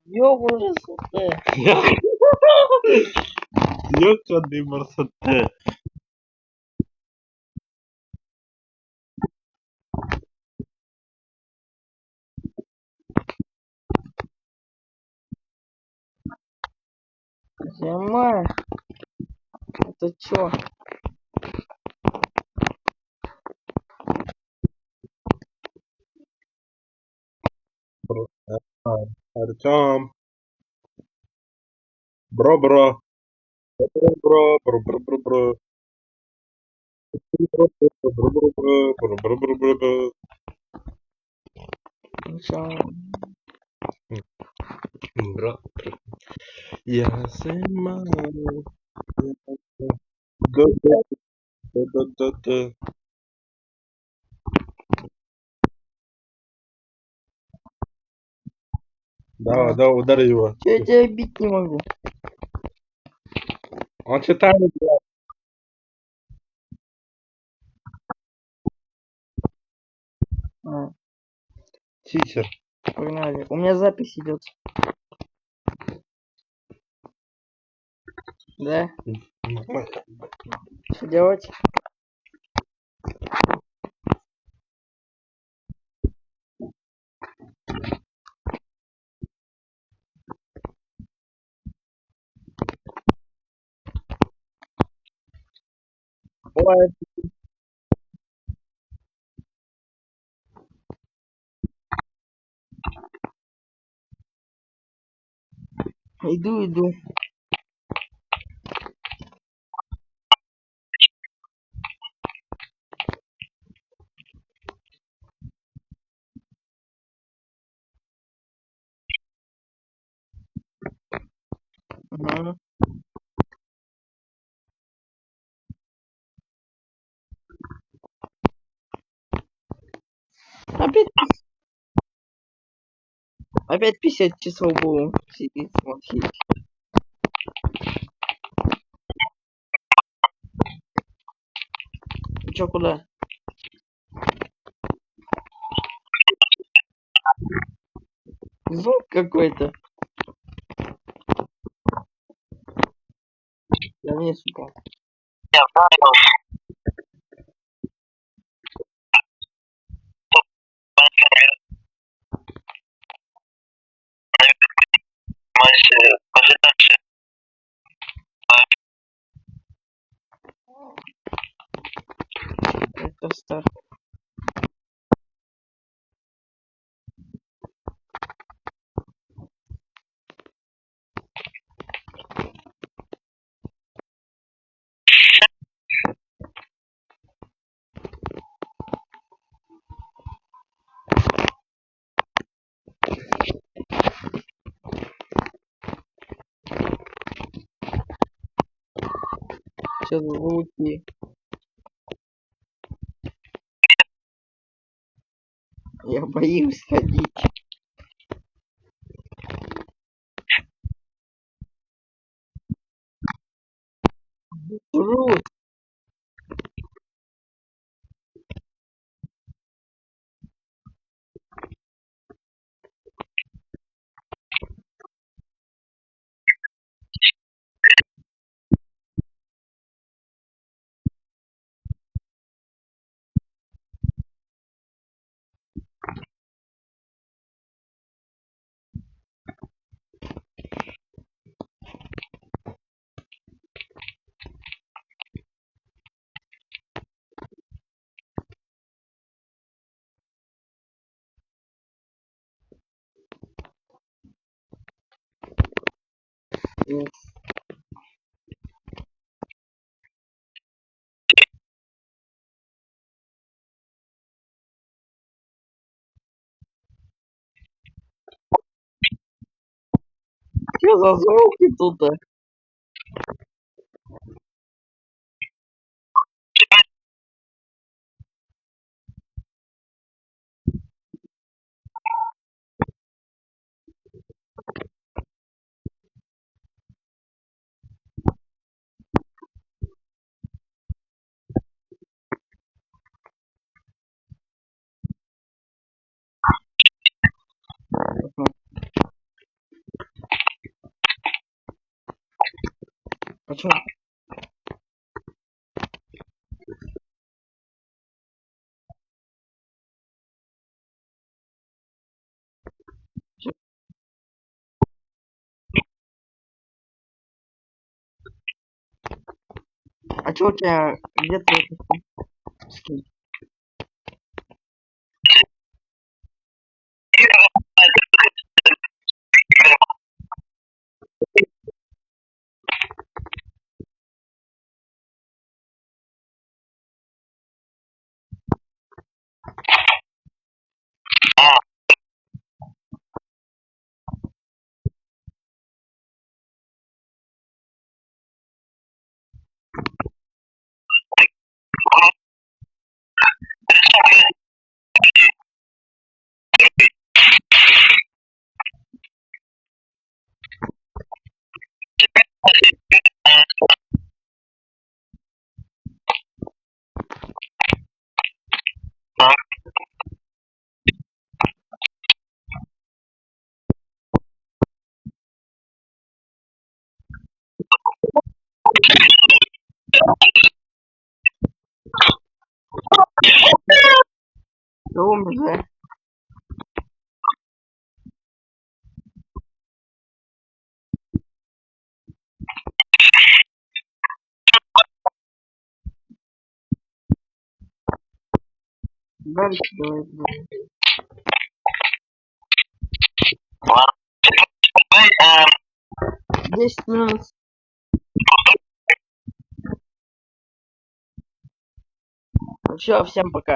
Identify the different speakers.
Speaker 1: Ёбурасоте.
Speaker 2: Ёканый марсоте.
Speaker 1: Понимаешь? Это чё?
Speaker 2: Артём. Бро-бро. Бро-бро. Бро-бро-бро-бро. Бро-бро-бро. Бро-бро-бро-бро.
Speaker 1: Чё?
Speaker 2: Бро. Я снимаю. Да-да-да-да-да-да. Давай, давай, ударь его.
Speaker 1: Я тебя бить не могу.
Speaker 2: Он читает, блядь.
Speaker 1: А,
Speaker 2: Титер.
Speaker 1: погнали. У меня запись идет. Да? Что делать? Ой, иду. Угу. Опять, опять 50 часов будем сидеть смотреть. Чё, куда? Звук какой-то. Я вниз упал. Это старт. Сейчас звуки. Я боюсь ходить. Жуть. Что за звуки тут? Почему? А чё у тебя где ты это скин? ОМЗ. Дальше давай. 10 минут. Все, всем пока.